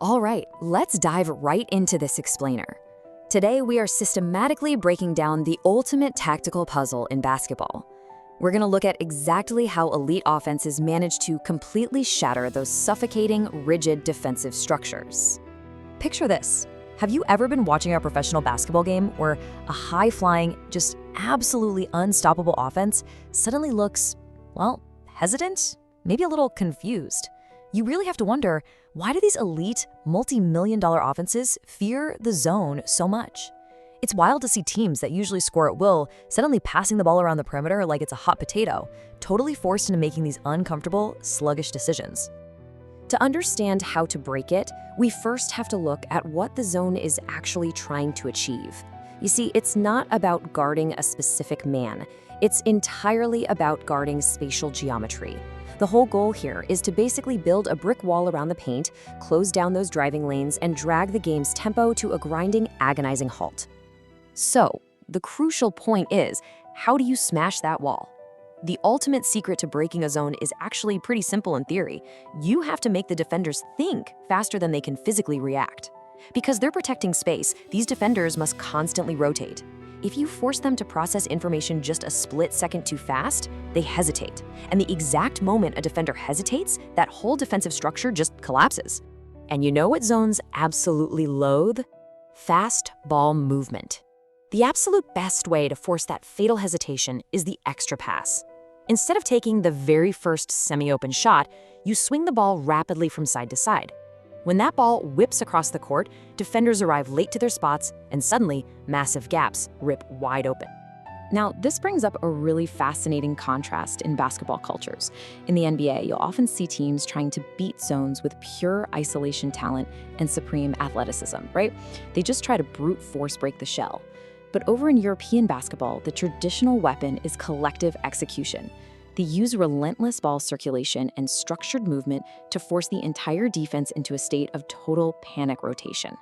All right, let's dive right into this explainer. Today, we are systematically breaking down the ultimate tactical puzzle in basketball. We're going to look at exactly how elite offenses manage to completely shatter those suffocating, rigid defensive structures. Picture this. Have you ever been watching a professional basketball game where a high-flying, just absolutely unstoppable offense suddenly looks, well, hesitant? Maybe a little confused? You really have to wonder, why do these elite, multi-million-dollar offenses fear the zone so much? It's wild to see teams that usually score at will suddenly passing the ball around the perimeter like it's a hot potato, totally forced into making these uncomfortable, sluggish decisions. To understand how to break it, we first have to look at what the zone is actually trying to achieve. You see, it's not about guarding a specific man. It's entirely about guarding spatial geometry. The whole goal here is to basically build a brick wall around the paint, close down those driving lanes, and drag the game's tempo to a grinding, agonizing halt. So, the crucial point is, how do you smash that wall? The ultimate secret to breaking a zone is actually pretty simple in theory. You have to make the defenders think faster than they can physically react. Because they're protecting space, these defenders must constantly rotate. If you force them to process information just a split second too fast, they hesitate. And the exact moment a defender hesitates, that whole defensive structure just collapses. And you know what zones absolutely loathe? Fast ball movement. The absolute best way to force that fatal hesitation is the extra pass. Instead of taking the very first semi-open shot, you swing the ball rapidly from side to side. When that ball whips across the court, defenders arrive late to their spots, and suddenly, massive gaps rip wide open. Now, this brings up a really fascinating contrast in basketball cultures. In the NBA, you'll often see teams trying to beat zones with pure isolation talent and supreme athleticism, right? They just try to brute force break the shell. But over in European basketball, the traditional weapon is collective execution. They use relentless ball circulation and structured movement to force the entire defense into a state of total panic rotation.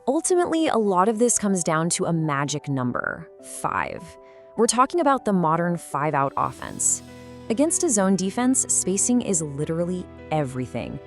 Ultimately, a lot of this comes down to a magic number, 5. We're talking about the modern 5-out offense. Against a zone defense, spacing is literally everything.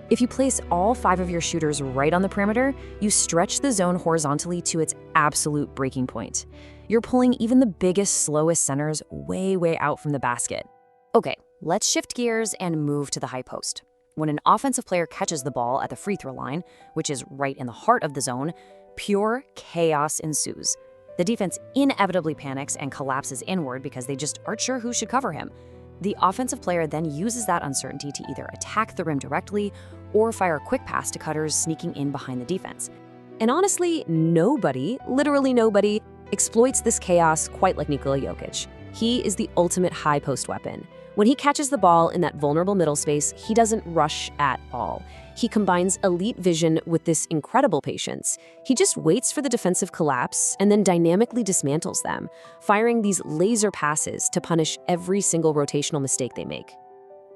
If you place all 5 of your shooters right on the perimeter, you stretch the zone horizontally to its absolute breaking point. You're pulling even the biggest, slowest centers way out from the basket. Okay, let's shift gears and move to the high post. When an offensive player catches the ball at the free throw line, which is right in the heart of the zone, pure chaos ensues. The defense inevitably panics and collapses inward because they just aren't sure who should cover him. The offensive player then uses that uncertainty to either attack the rim directly or fire a quick pass to cutters sneaking in behind the defense. And honestly, nobody, literally nobody, exploits this chaos quite like Nikola Jokic. He is the ultimate high post weapon. When he catches the ball in that vulnerable middle space, he doesn't rush at all. He combines elite vision with this incredible patience. He just waits for the defensive collapse and then dynamically dismantles them, firing these laser passes to punish every single rotational mistake they make.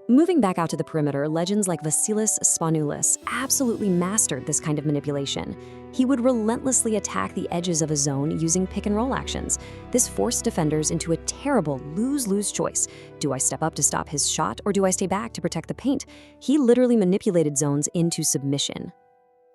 Moving back out to the perimeter, legends like Vasilis Spanoulis absolutely mastered this kind of manipulation. He would relentlessly attack the edges of a zone using pick-and-roll actions. This forced defenders into a terrible lose-lose choice. Do I step up to stop his shot, or do I stay back to protect the paint? He literally manipulated zones into submission.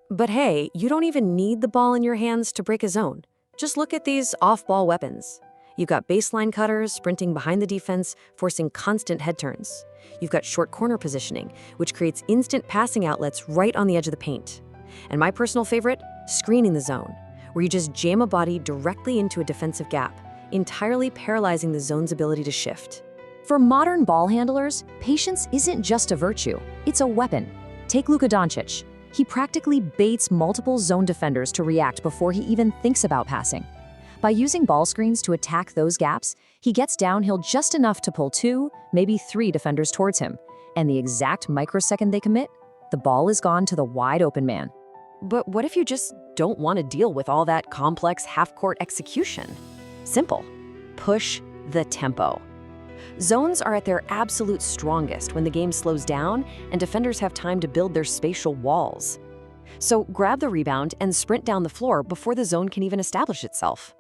But hey, you don't even need the ball in your hands to break a zone. Just look at these off-ball weapons. You've got baseline cutters sprinting behind the defense, forcing constant head turns. You've got short corner positioning, which creates instant passing outlets right on the edge of the paint. And my personal favorite, screening the zone, where you just jam a body directly into a defensive gap, entirely paralyzing the zone's ability to shift. For modern ball handlers, patience isn't just a virtue, it's a weapon. Take Luka Doncic. He practically baits multiple zone defenders to react before he even thinks about passing. By using ball screens to attack those gaps, he gets downhill just enough to pull 2, maybe 3 defenders towards him. And the exact microsecond they commit, the ball is gone to the wide open man. But what if you just don't want to deal with all that complex half-court execution? Simple. Push the tempo. Zones are at their absolute strongest when the game slows down and defenders have time to build their spatial walls. So grab the rebound and sprint down the floor before the zone can even establish itself.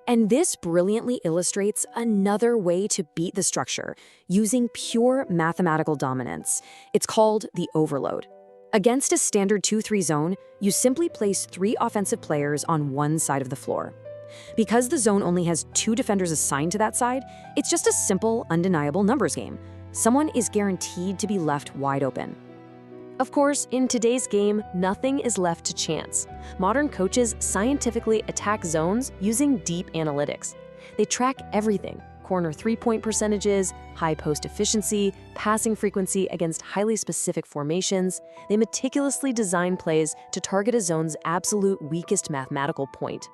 And this brilliantly illustrates another way to beat the structure using pure mathematical dominance. It's called the overload. Against a standard 2-3 zone, you simply place 3 offensive players on one side of the floor. Because the zone only has 2 defenders assigned to that side, it's just a simple, undeniable numbers game. Someone is guaranteed to be left wide open. Of course, in today's game, nothing is left to chance. Modern coaches scientifically attack zones using deep analytics. They track everything: corner three-point percentages, high post efficiency, passing frequency against highly specific formations. They meticulously design plays to target a zone's absolute weakest mathematical point.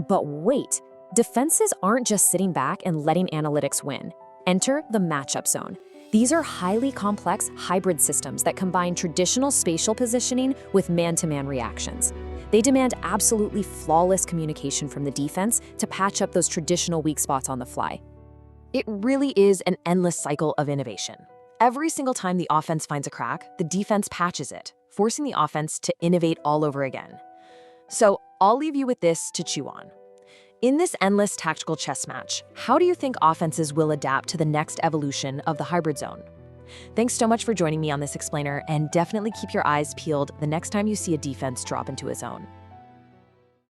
But wait, defenses aren't just sitting back and letting analytics win. Enter the matchup zone. These are highly complex hybrid systems that combine traditional spatial positioning with man-to-man reactions. They demand absolutely flawless communication from the defense to patch up those traditional weak spots on the fly. It really is an endless cycle of innovation. Every single time the offense finds a crack, the defense patches it, forcing the offense to innovate all over again. So I'll leave you with this to chew on. In this endless tactical chess match, how do you think offenses will adapt to the next evolution of the hybrid zone? Thanks so much for joining me on this explainer, and definitely keep your eyes peeled the next time you see a defense drop into a zone.